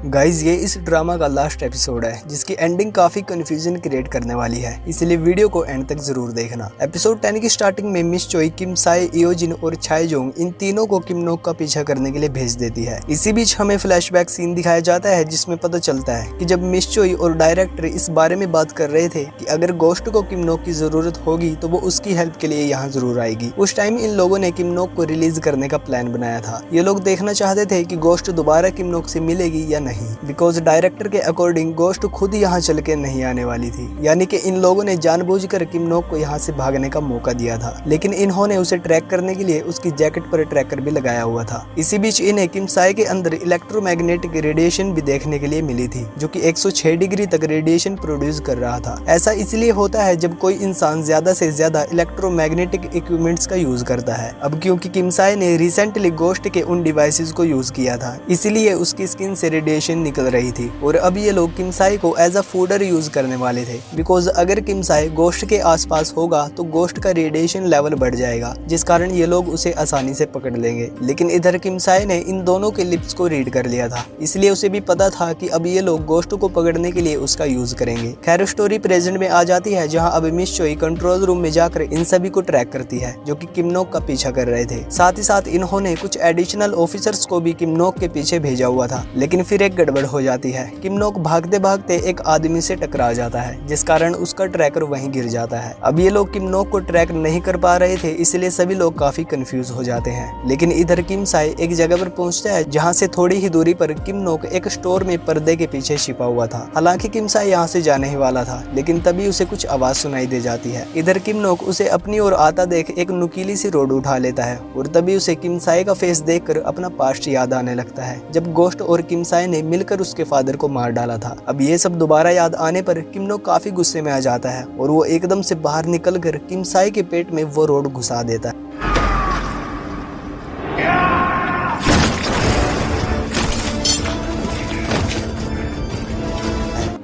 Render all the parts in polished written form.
Guys ये इस drama का लास्ट एपिसोड है जिसकी एंडिंग काफी कंफ्यूजन क्रिएट करने वाली है, इसलिए वीडियो को एंड तक जरूर देखना। एपिसोड 10 की स्टार्टिंग में मिस चोई किम साए, इयोजिन और छाएजोंग इन तीनों को किम नोक का पीछा करने के लिए भेज देती है। इसी बीच हमें फ्लैशबैक सीन दिखाया जाता है जिसमें पता चलता है कि जब मिस चोई और डायरेक्टर इस बारे में बात कर रहे थे कि अगर गोस्ट को किम नोक की जरूरत होगी तो वो उसकी हेल्प के लिए यहाँ जरूर आएगी। उस टाइम इन लोगों ने किम नोक को रिलीज करने का प्लान बनाया था। ये लोग देखना चाहते थे कि गोस्ट दोबारा किम नोक से मिलेगी या नहीं, बिकॉज डायरेक्टर के अकॉर्डिंग गोस्ट खुद यहाँ चल के नहीं आने वाली थी, यानी कि इन लोगों ने जानबूझकर किम नोक को यहाँ से भागने का मौका दिया था, लेकिन इन्होंने उसे ट्रैक करने के लिए उसकी जैकेट पर ट्रैकर भी लगाया हुआ था। इसी बीच इन्हें किम साए के अंदर इलेक्ट्रोमैग्नेटिक रेडिएशन भी देखने के लिए मिली थी जो कि 106 डिग्री तक रेडिएशन प्रोड्यूस कर रहा था। ऐसा इसलिए होता है जब कोई इंसान ज्यादा से ज्यादा इलेक्ट्रोमैग्नेटिक इक्विपमेंट्स का यूज करता है। अब क्योंकि किम साए ने रिसेंटली गोस्ट के उन डिवाइसेस को यूज किया था, इसीलिए उसकी स्किन से रेडिएशन निकल रही थी और अब ये लोग किम साए को एज अ फूडर यूज करने वाले थे, बिकॉज अगर किम साए गोस्ट के आसपास होगा तो गोस्ट का रेडिएशन लेवल बढ़ जाएगा, जिस कारण ये लोग उसे आसानी से पकड़ लेंगे। लेकिन इधर किम साए ने इन दोनों के लिप्स को रीड कर लिया था, इसलिए उसे भी पता था कि अब ये लोग गोस्ट को पकड़ने के लिए उसका यूज करेंगे। खैर स्टोरी प्रेजेंट में आ जाती है जहाँ अब मिस चोई कंट्रोल रूम में जाकर इन सभी को ट्रैक करती है जो कि किम नोक का पीछा कर रहे थे। साथ ही साथ इन्होंने कुछ एडिशनल ऑफिसर्स को भी किम नोक के पीछे भेजा हुआ था, लेकिन फिर एक गड़बड़ हो जाती है। किम नोक भागते भागते एक आदमी से टकरा जाता है जिस कारण उसका ट्रैकर वहीं गिर जाता है। अब ये लोग किम नोक को ट्रैक नहीं कर पा रहे थे, इसलिए सभी लोग काफी कंफ्यूज हो जाते हैं। लेकिन इधर किम साए एक जगह पर पहुंचता है जहां से थोड़ी ही दूरी पर किम नोक एक स्टोर में पर्दे के पीछे छिपा हुआ था। हालांकि किम साए यहाँ से जाने ही वाला था, लेकिन तभी उसे कुछ आवाज सुनाई दे जाती है। इधर किम नोक उसे अपनी ओर आता देख एक नुकीली सी रोड उठा लेता है और तभी उसे किम साए का फेस देखकर अपना पास्ट याद आने लगता है जब गोस्ट और किम साए ने मिलकर उसके फादर को मार डाला था। अब ये सब दोबारा याद आने पर किम नोक काफी गुस्से में आ जाता है और वो एकदम से बाहर निकलकर किम साए के पेट में वो रोड घुसा देता है।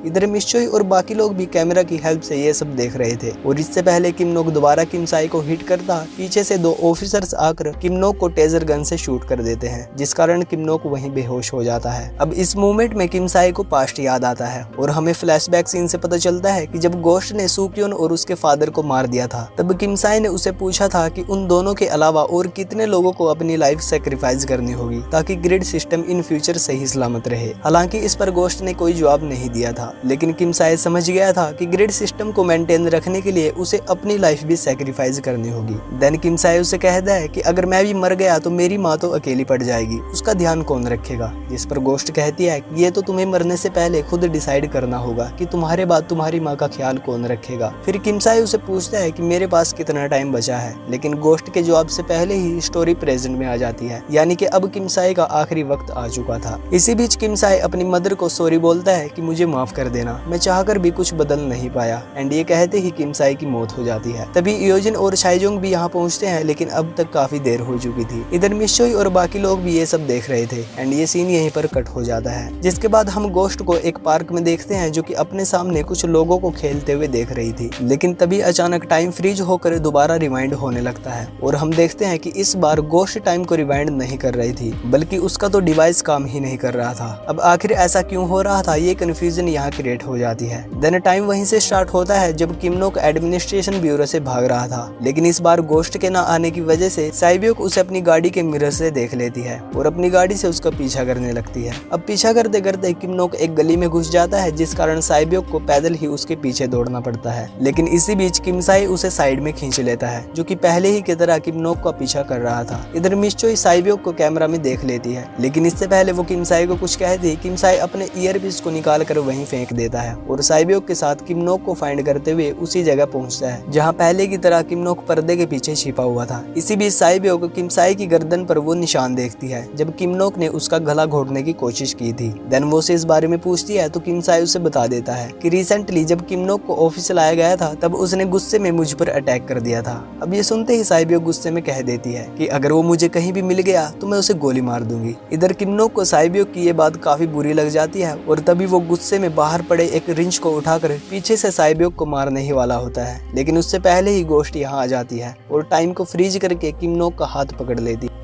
इधर मिस चोई और बाकी लोग भी कैमरा की हेल्प से ये सब देख रहे थे और इससे पहले किम नोक दोबारा किम साए को हिट करता, पीछे से दो ऑफिसर्स आकर किम नोक को टेजर गन से शूट कर देते हैं, जिस कारण किम नोक वहीं बेहोश हो जाता है। अब इस मूवमेंट में किम साए को पास्ट याद आता है और हमें फ्लैशबैक सीन से पता चलता है कि जब गोस्ट ने सुक्योन और उसके फादर को मार दिया था तब किम साए ने उसे पूछा था कि उन दोनों के अलावा और कितने लोगों को अपनी लाइफ सेक्रीफाइस करनी होगी ताकि ग्रिड सिस्टम इन फ्यूचर सही सलामत रहे। हालांकि इस पर गोस्ट ने कोई जवाब नहीं दिया था, लेकिन किम साए समझ गया था कि ग्रिड सिस्टम को मेंटेन रखने के लिए उसे अपनी लाइफ भी सैक्रिफाइस करनी होगी। देन किम साए उसे कहता है कि अगर मैं भी मर गया तो मेरी माँ तो अकेली पड़ जाएगी, उसका ध्यान कौन रखेगा। जिस पर गोस्ट कहती है कि ये तो तुम्हें मरने से पहले खुद डिसाइड करना होगा कि तुम्हारे बाद तुम्हारी माँ का ख्याल कौन रखेगा। फिर किम साए उसे पूछता है कि मेरे पास कितना टाइम बचा है, लेकिन गोस्ट के जवाब से पहले ही स्टोरी प्रेजेंट में आ जाती है, यानी कि अब किम साए का आखिरी वक्त आ चुका था। इसी बीच किम साए अपनी मदर को सॉरी बोलता है कि मुझे माफ कर देना, मैं चाहकर भी कुछ बदल नहीं पाया। एंड ये कहते ही किम साए की मौत हो जाती है। तभी इयोजिन और छाएजोंग भी यहाँ पहुँचते हैं, लेकिन अब तक काफी देर हो चुकी थी। इधर मिस चोई और बाकी लोग भी ये सब देख रहे थे एंड ये सीन यहीं पर कट हो जाता है, जिसके बाद हम गोस्ट को एक पार्क में देखते हैं जो कि अपने सामने कुछ लोगों को खेलते हुए देख रही थी। लेकिन तभी अचानक टाइम फ्रीज होकर दोबारा रिवाइंड होने लगता है और हम देखते हैं कि इस बार गोस्ट टाइम को रिवाइंड नहीं कर रही थी, बल्कि उसका तो डिवाइस काम ही नहीं कर रहा था। अब आखिर ऐसा क्यों हो रहा था, ये कंफ्यूजन यहाँ क्रिएट हो जाती है। देन टाइम वहीं से स्टार्ट होता है जब किम नोक एडमिनिस्ट्रेशन ब्यूरो से भाग रहा था, लेकिन इस बार गोस्ट के ना आने की वजह से साइबियोक उसे अपनी गाड़ी के मिरर से देख लेती है और अपनी गाड़ी से उसका पीछा करने लगती है। अब पीछा करते करते किम नोक एक गली में घुस जाता है, जिस कारण साइबियोक को पैदल ही उसके पीछे दौड़ना पड़ता है। लेकिन इसी बीच किम साए उसे साइड में खींच लेता है, जो कि पहले ही की तरह किम नोक का पीछा कर रहा था। इधर मिस चोई साइबियोक को कैमरा में देख लेती है, लेकिन इससे पहले वो किम साए को कुछ कहती, किम साए अपने ईयरपीस को निकाल कर वहीं फेंक देता है और साइबियोक के साथ किम नोक को फाइंड करते हुए उसी जगह पहुंचता है जहां पहले की तरह किम नोक पर्दे के पीछे छिपा हुआ था। इसी बीच साइबियोक किम साए की गर्दन पर वो निशान देखती है जब किम नोक ने उसका गला घोटने की कोशिश की थी। देन वो उसे इस बारे में पूछती है तो किम साए उसे बता देता है कि रिसेंटली जब किम नोक को ऑफिस लाया गया था तब उसने गुस्से में मुझ पर अटैक कर दिया था। अब ये सुनते ही साइबियोक गुस्से में कह देती है कि अगर वो मुझे कहीं भी मिल गया तो मैं उसे गोली मार दूंगी। इधर किम नोक को साइबियोक की ये बात काफी बुरी लग जाती है और तभी वो गुस्से में बाहर पड़े एक रिंच को उठाकर पीछे से साइबियोक को मारने ही वाला होता है, लेकिन उससे पहले ही गोस्ट यहाँ आ जाती है और टाइम को फ्रीज करके किम नोक का हाथ पकड़ लेती है।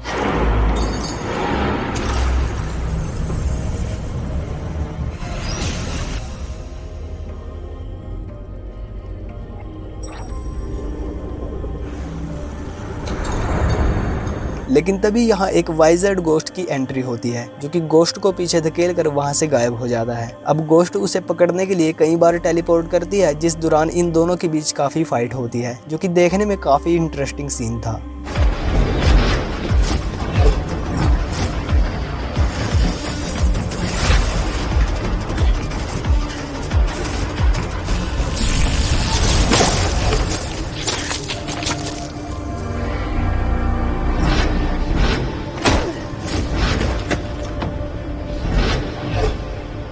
लेकिन तभी यहाँ एक वाइजर्ड गोस्ट की एंट्री होती है, जो कि गोस्ट को पीछे धकेल कर वहाँ से गायब हो जाता है। अब गोस्ट उसे पकड़ने के लिए कई बार टेलीपोर्ट करती है, जिस दौरान इन दोनों के बीच काफी फाइट होती है, जो कि देखने में काफी इंटरेस्टिंग सीन था।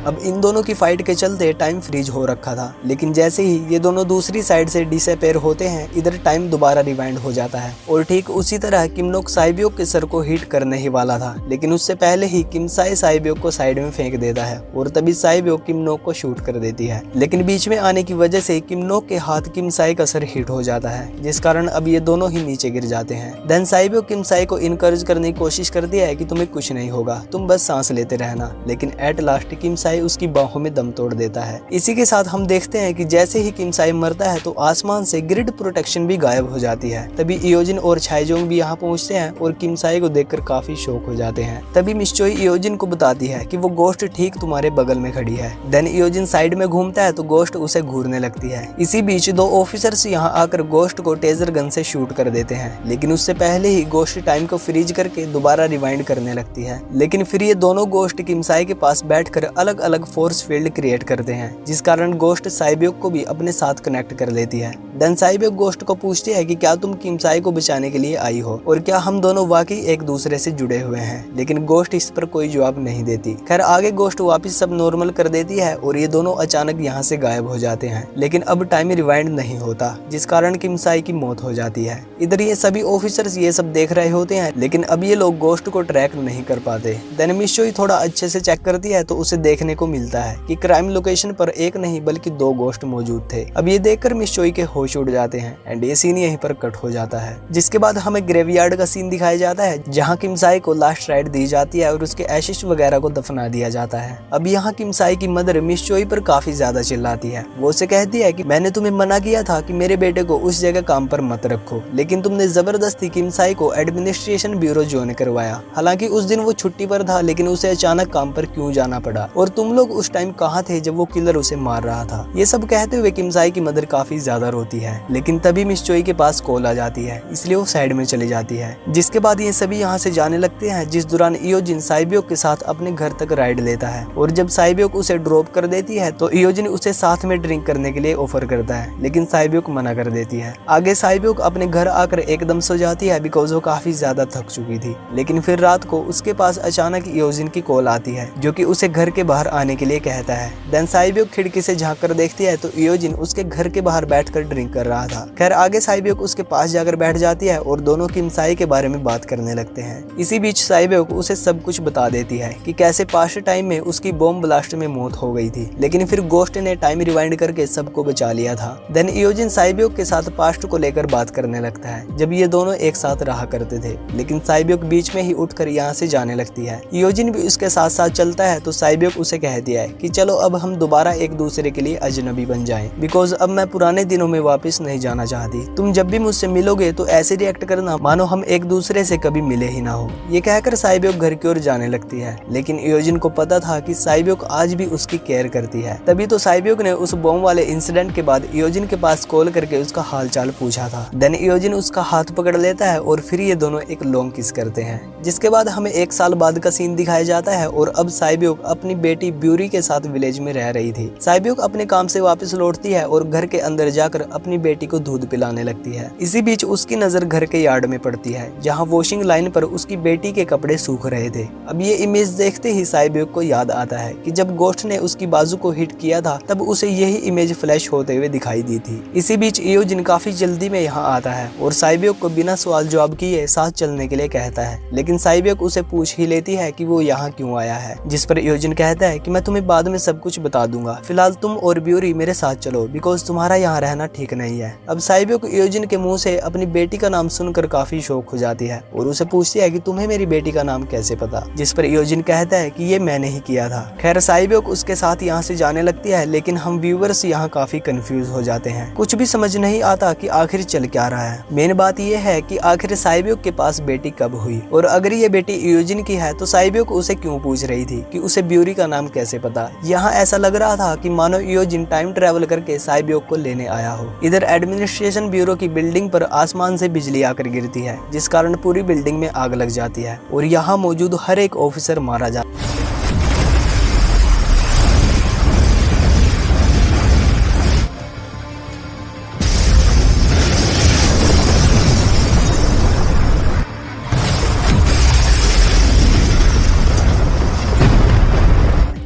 अब इन दोनों की फाइट के चलते टाइम फ्रीज हो रखा था, लेकिन जैसे ही ये दोनों दूसरी साइड से डिसअपीयर होते हैं, इधर टाइम दोबारा रिवाइंड हो जाता है। और ठीक उसी तरह किम नोक साइबियोक के सर को हिट करने ही वाला था, लेकिन उससे पहले ही किम साई साइबियोक को साइड में फेंक देता है और तभी साइबियोक किम नोक को शूट कर देती है। लेकिन बीच में आने की वजह से किम नोक के हाथ किम साई का सर हिट हो जाता है, जिस कारण अब ये दोनों ही नीचे गिर जाते हैं। देन साइबियोक किम साई को इनकरेज करने की कोशिश करती है कि तुम्हें कुछ नहीं होगा, तुम बस सांस लेते रहना, लेकिन एट लास्ट किम साई उसकी बाहों में दम तोड़ देता है। इसी के साथ हम देखते हैं कि जैसे ही किम साई मरता है तो आसमान से ग्रिड प्रोटेक्शन भी गायब हो जाती है। तभी इयोजिन और छाइजोंग भी यहाँ पहुँचते हैं और किम साई को देखकर काफी शॉक हो जाते हैं। तभी मिस चोई इयोजिन को बताती है कि वो गोस्ट ठीक तुम्हारे बगल में खड़ी है। देन इयोजिन साइड में घूमता है तो गोस्ट उसे घूरने लगती है। इसी बीच दो ऑफिसर्स यहाँ आकर गोस्ट को टेजर गन से शूट कर देते हैं, लेकिन उससे पहले ही गोस्ट टाइम को फ्रीज करके दोबारा रिवाइंड करने लगती है। लेकिन फिर ये दोनों गोस्ट किम साई के पास बैठकर अलग अलग फोर्स फील्ड क्रिएट करते हैं, जिस कारण गोस्ट साइबियोक को भी अपने साथ कनेक्ट कर लेती है। देन साइबियोक गोस्ट को पूछती है कि क्या तुम किम साई को बचाने के लिए आई हो और क्या हम दोनों वाकई एक दूसरे से जुड़े हुए हैं, लेकिन गोस्ट इस पर कोई जवाब नहीं देती। खैर आगे गोस्ट वापस सब नॉर्मल कर देती है और ये दोनों अचानक यहाँ से गायब हो जाते हैं, लेकिन अब टाइम रिवाइंड नहीं होता, जिस कारण किम साई की मौत हो जाती है। इधर ये सभी ऑफिसर्स ये सब देख रहे होते हैं, लेकिन अब ये लोग गोस्ट को ट्रैक नहीं कर पाते। देन मिस चोई थोड़ा अच्छे से चेक करती है तो उसे देखने को मिलता है कि क्राइम लोकेशन पर एक नहीं बल्कि दो गोस्ट मौजूद थे। अब ये देखकर मिस चोई के होश उड़ जाते हैं एंड ये सीन यहीं पर कट हो जाता है। जिसके बाद हमें ग्रेवयार्ड का सीन दिखाया जाता है, जहाँ किम साई को लास्ट राइड दी जाती है और उसके एशिश वगैरह को दफना दिया जाता है। अब यहाँ किम साई की मदर मिस चोई पर काफी ज्यादा चिल्लाती है। वो उसे कहती है कि मैंने तुम्हें मना किया था कि मेरे बेटे को उस जगह काम पर मत रखो, लेकिन तुमने जबरदस्ती किम साई को एडमिनिस्ट्रेशन ब्यूरो ज्वाइन करवाया। हालांकि उस दिन वो छुट्टी पर था, लेकिन उसे अचानक काम पर क्यों जाना पड़ा और तुम लोग उस टाइम कहाँ थे जब वो किलर उसे मार रहा था। ये सब कहते हुए किम साई की मदर काफी ज्यादा रोती है, लेकिन तभी मिस चोई के पास कॉल आ जाती है, इसलिए वो साइड में चली जाती है। जिसके बाद ये सभी यहाँ से जाने लगते हैं, जिस दौरान इयोजिन साइबियोक के साथ अपने घर तक राइड लेता है और जब साइबियोक उसे ड्रॉप कर देती है तो इयोजिन उसे साथ में ड्रिंक करने के लिए ऑफर करता है, लेकिन साइबियोक मना कर देती है। आगे साइबियोक अपने घर आकर एकदम सो जाती है बिकॉज वो काफी ज्यादा थक चुकी थी। लेकिन फिर रात को उसके पास अचानक इयोजिन की कॉल आती है, जो कि उसे घर के बाहर आने के लिए कहता है। देन साइबियोक खिड़की से झांक कर देखती है तो इयोजिन उसके घर के बाहर बैठकर ड्रिंक कर रहा था। खैर आगे साइबियोक उसके पास जाकर बैठ जाती है और दोनों किम साई के बारे में बात करने लगते हैं। इसी बीच साइबियोक उसे सब कुछ बता देती है कि कैसे पास्ट टाइम में उसकी बॉम्ब ब्लास्ट में मौत हो गई थी, लेकिन फिर गोस्ट ने टाइम रिवाइंड करके सबको बचा लिया था। देन इयोजिन साइबियोक के साथ पास्ट को लेकर बात करने लगता है, जब ये दोनों एक साथ रहा करते थे, लेकिन साइबियोक बीच में ही उठकर यहाँ से जाने लगती है। इयोजिन भी उसके साथ साथ चलता है तो साइबियोक उसे कहती है कि चलो अब हम दोबारा एक दूसरे के लिए अजनबी बन जाएं, बिकॉज अब मैं पुराने दिनों में वापस नहीं जाना चाहती। तुम जब भी मुझसे मिलोगे तो ऐसे रिएक्ट करना मानो हम एक दूसरे से कभी मिले ही ना हो। ये कहकर साइबियोक घर की ओर जाने लगती है, लेकिन इयोजिन को पता था कि साइबियोक आज भी उसकी केयर करती है। तभी तो साइबियोक ने उस बॉम्ब वाले इंसिडेंट के बाद इयोजिन के पास कॉल करके उसका हालचाल पूछा था। देन इयोजिन उसका हाथ पकड़ लेता है और फिर ये दोनों एक लॉन्ग किस करते हैं। जिसके बाद हमें 1 साल बाद का सीन दिखाया जाता है और अब साइबियोक अपनी बेटी ब्यूरी के साथ विलेज में रह रही थी। साइबियोक अपने काम से वापस लौटती है और घर के अंदर जाकर अपनी बेटी को दूध पिलाने लगती है। इसी बीच उसकी नजर घर के यार्ड में पड़ती है, जहां वॉशिंग लाइन पर उसकी बेटी के कपड़े सूख रहे थे। अब ये इमेज देखते ही साइबियोक को याद आता है कि जब गोस्ट ने उसकी बाजू को हिट किया था तब उसे यही इमेज फ्लैश होते हुए दिखाई दी थी। इसी बीच इयोजिन काफी जल्दी में यहाँ आता है और साइबियोक को बिना सवाल जवाब किए साथ चलने के लिए कहता है, लेकिन साइबियोक उसे पूछ ही लेती है कि वो यहाँ क्यों आया है, जिस पर इयोजिन कहता है कि मैं तुम्हें बाद में सब कुछ बता दूंगा, फिलहाल तुम और ब्यूरी मेरे साथ चलो बिकॉज तुम्हारा यहाँ रहना ठीक नहीं है। अब साइबोक यूजिन के मुंह से अपनी बेटी का नाम सुनकर काफी शौक हो जाती है और उसे पूछती है कि तुम्हें मेरी बेटी का नाम कैसे पता, जिस पर यूजिन कहता है कि ये मैंने ही किया था। खैर साइबोक उसके साथ यहाँ से जाने लगती है, लेकिन हम व्यूअर्स यहाँ काफी कंफ्यूज हो जाते हैं। कुछ भी समझ नहीं आता कि आखिर चल क्या रहा है। मेन बात यह है कि आखिर साइबोक के पास बेटी कब हुई, और अगर ये बेटी यूजिन की है तो साइबोक उसे क्यों पूछ रही थी कि उसे ब्यूरी का नाम कैसे पता। यहाँ ऐसा लग रहा था कि मानो यूजिन टाइम ट्रेवल करके साइबोक को लेने आया हो। इधर एडमिनिस्ट्रेशन ब्यूरो की बिल्डिंग पर आसमान से बिजली आकर गिरती है, जिस कारण पूरी बिल्डिंग में आग लग जाती है और यहाँ मौजूद हर एक ऑफिसर मारा जाता है।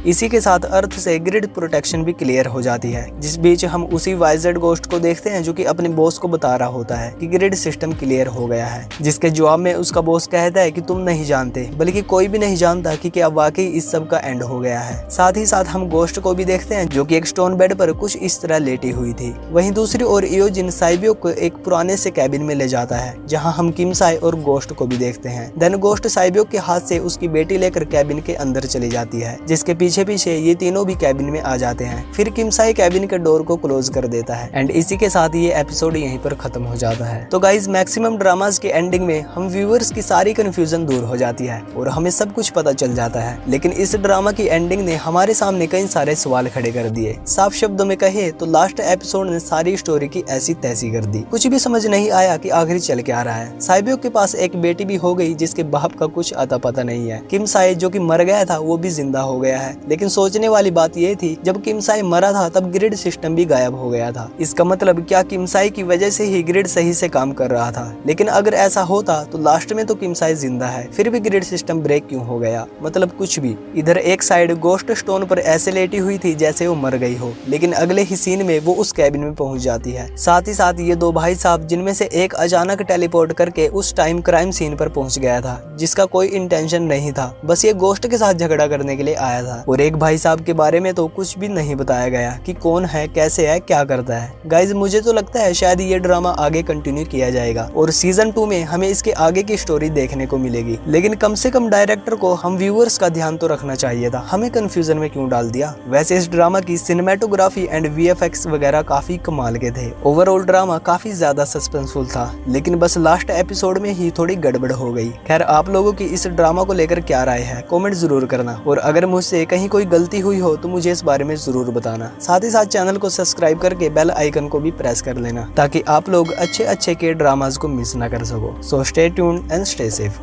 इसी के साथ अर्थ से ग्रिड प्रोटेक्शन भी क्लियर हो जाती है, जिस बीच हम उसी वाइजर्ड गोस्ट को देखते हैं जो कि अपने बॉस को बता रहा होता है कि ग्रिड सिस्टम क्लियर हो गया है, जिसके जवाब में उसका बॉस कहता है कि तुम नहीं जानते, बल्कि कोई भी नहीं जानता कि क्या वाकई इस सब का एंड हो गया है। साथ ही साथ हम गोस्ट को भी देखते हैं जो कि एक स्टोन बेड पर कुछ इस तरह लेटी हुई थी। वहीं दूसरी ओर यूजिन साइबोक को एक पुराने से कैबिन में ले जाता है, जहाँ हम किमसाई और गोस्ट को भी देखते हैं। देन गोस्ट साइबोक के हाथ से उसकी बेटी लेकर कैबिन के अंदर चली जाती है, जिसके पीछे ये तीनों भी कैबिन में आ जाते हैं। फिर किमसाई कैबिन के डोर को क्लोज कर देता है एंड इसी के साथ ये एपिसोड यहीं पर खत्म हो जाता है। तो गाइज मैक्सिमम ड्रामास के एंडिंग में हम व्यूअर्स की सारी कंफ्यूजन दूर हो जाती है और हमें सब कुछ पता चल जाता है, लेकिन इस ड्रामा की एंडिंग ने हमारे सामने कई सारे सवाल खड़े कर दिए। साफ शब्दों में कहे तो लास्ट एपिसोड ने सारी स्टोरी की ऐसी तैसी कर दी। कुछ भी समझ नहीं आया कि आखिर चल क्या रहा है। साइबोक के पास एक बेटी भी हो गई जिसके बाप का कुछ अता पता नहीं है। किमसाई जो कि मर गया था वो भी जिंदा हो गया है, लेकिन सोचने वाली बात यह थी जब किमसाई मरा था तब ग्रिड सिस्टम भी गायब हो गया था। इसका मतलब क्या किमसाई की वजह से ही ग्रिड सही से काम कर रहा था? लेकिन अगर ऐसा होता तो लास्ट में तो किमसाई जिंदा है, फिर भी ग्रिड सिस्टम ब्रेक क्यों हो गया? मतलब कुछ भी। इधर एक साइड गोस्ट स्टोन पर ऐसे लेटी हुई थी जैसे वो मर गई हो, लेकिन अगले ही सीन में वो उस कैबिन में पहुंच जाती है। साथ ही साथ ये दो भाई साहब जिनमें से एक अचानक टेलीपोर्ट करके उस टाइम क्राइम सीन पर पहुंच गया था, जिसका कोई इंटेंशन नहीं था, बस ये गोस्ट के साथ झगड़ा करने के लिए आया था। और एक भाई साहब के बारे में तो कुछ भी नहीं बताया गया कि कौन है, कैसे है, क्या करता है। गाइज मुझे तो लगता है शायद ये ड्रामा आगे कंटिन्यू किया जाएगा और सीजन 2 में हमें इसके आगे की स्टोरी देखने को मिलेगी। लेकिन कम से कम डायरेक्टर को हम व्यूअर्स का ध्यान तो रखना चाहिए था, हमें कंफ्यूजन में क्यों डाल दिया। वैसे इस ड्रामा की सिनेमेटोग्राफी एंड VFX वगैरह काफी कमाल के थे। ओवरऑल ड्रामा काफी ज्यादा सस्पेंसफुल था, लेकिन बस लास्ट एपिसोड में ही थोड़ी गड़बड़ हो गई। खैर आप लोगों की इस ड्रामा को लेकर क्या राय है कमेंट जरूर करना, और अगर मुझसे कहीं कोई गलती हुई हो तो मुझे इस बारे में जरूर बताना। साथ ही साथ चैनल को सब्सक्राइब करके बेल आइकन को भी प्रेस कर लेना ताकि आप लोग अच्छे के ड्रामास को मिस ना कर सको। So stay tuned and stay safe.